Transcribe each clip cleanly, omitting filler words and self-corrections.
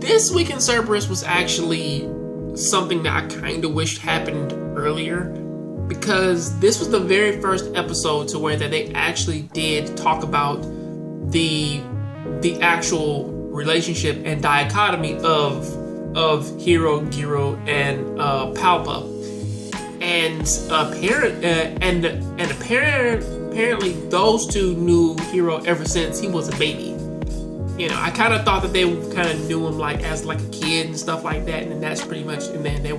This week in Cerberus was actually something that I kind of wished happened earlier, because this was the very first episode to where that they actually did talk about the actual relationship and dichotomy of Hiro, Giro, and Palpa, and apparently those two knew Hiro ever since he was a baby. You know, I kind of thought that they kind of knew him like as like a kid and stuff like that, and that's pretty much. And then they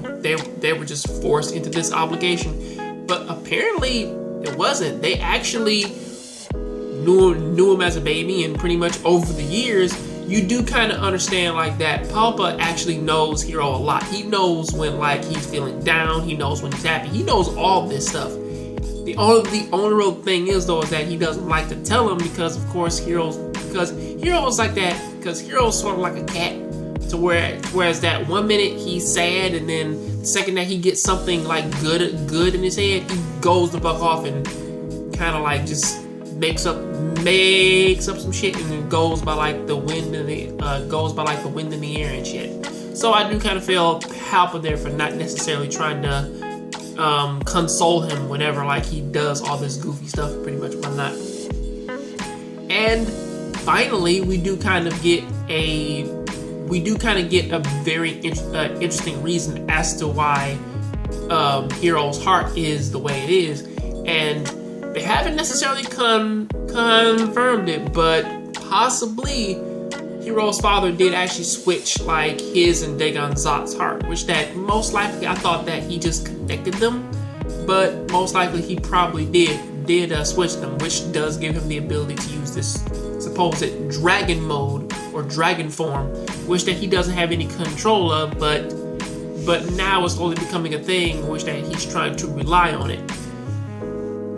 were just forced into this obligation, but apparently it wasn't. They actually knew him as a baby, and pretty much over the years, you do kind of understand like that Palpa actually knows Hiro a lot. He knows when like he's feeling down. He knows when he's happy. He knows all this stuff. The only real thing is though is that he doesn't like to tell him, because of course Hero's like that, because Hero's sort of like a cat, to whereas that one minute he's sad, and then the second that he gets something like good in his head, he goes the fuck off and kind of like just makes up some shit, and then goes by like the wind in the air and shit. So I do kind of feel Palpa there for not necessarily trying to console him whenever like he does all this goofy stuff, pretty much whatnot. And finally, we do kind of get a very interesting reason as to why Hiro's heart is the way it is, and they haven't necessarily confirmed it, but possibly Hiro's father did actually switch like his and Dagon Zot's heart, which that most likely I thought that he just connected them, but most likely he probably did switch them, which does give him the ability to use this supposed dragon mode or dragon form, which that he doesn't have any control of, but now it's slowly becoming a thing, which that he's trying to rely on it.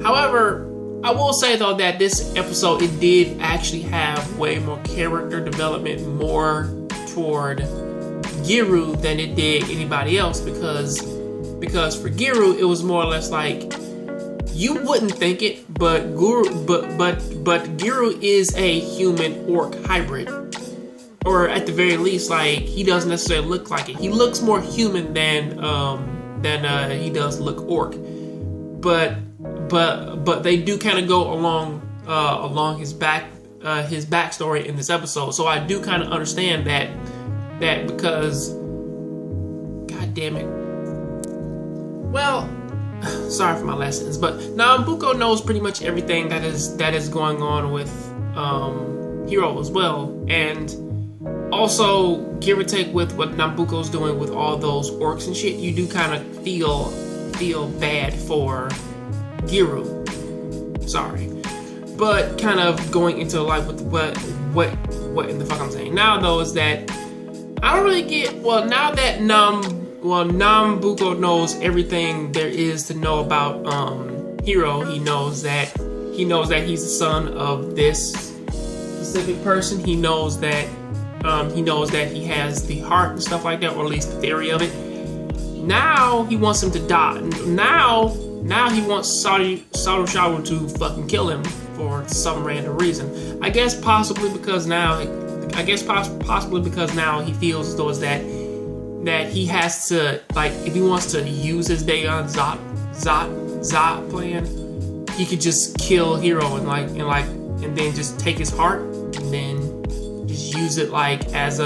However, I will say though that this episode, it did actually have way more character development, more toward Giru than it did anybody else, because for Giru it was more or less like, you wouldn't think it, but Giru is a human orc hybrid, or at the very least, like he doesn't necessarily look like it. He looks more human than he does look orc, but they do kind of go along his backstory in this episode. So I do kind of understand that because, god damn it. Well, sorry for my lessons, but Nambuko knows pretty much everything that is going on with Hiro as well, and also give or take with what Nambuko's doing with all those orcs and shit. You do kind of feel bad for Giru. Sorry, but kind of going into like with what in the fuck I'm saying now though is that I don't really get, now that Nambuko knows everything there is to know about Hiro. He knows that he's the son of this specific person. He knows that he has the heart and stuff like that, or at least the theory of it. Now he wants him to die. Now he wants Sarusharu to fucking kill him for some random reason. I guess possibly because now he feels as though is that he has to, like, if he wants to use his Dagon Zot plan, he could just kill Hiro and then just take his heart and then just use it like as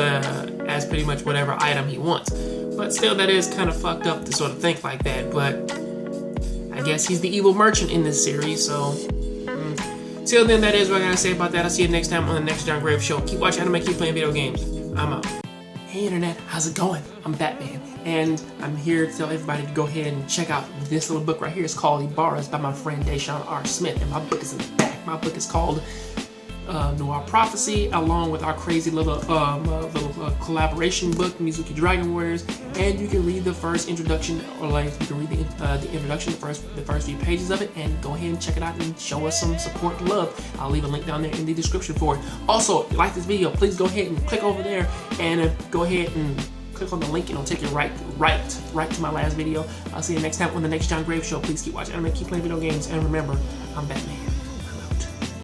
pretty much whatever item he wants. But still, that is kind of fucked up to sort of think like that. But I guess he's the evil merchant in this series, so till then, that is what I gotta say about that. I'll see you next time on the next Jongravesshow. Keep watching anime, keep playing video games. I'm out. Hey internet, how's it going? I'm Batman, and I'm here to tell everybody to go ahead and check out this little book right here. It's called Ibarra's by my friend Deshaun R. Smith, and my book is in the back. My book is called Noir Prophecy, along with our crazy little collaboration book, Mizuki Dragon Warriors, and you can read the first introduction, or like you can read the introduction, the first few pages of it, and go ahead and check it out and show us some support and love. I'll leave a link down there in the description for it. Also, if you like this video, please go ahead and click over there and go ahead and click on the link, and it'll take you right to my last video. I'll see you next time on the next Jongravesshow. Please keep watching anime, keep playing video games, and remember, I'm Batman.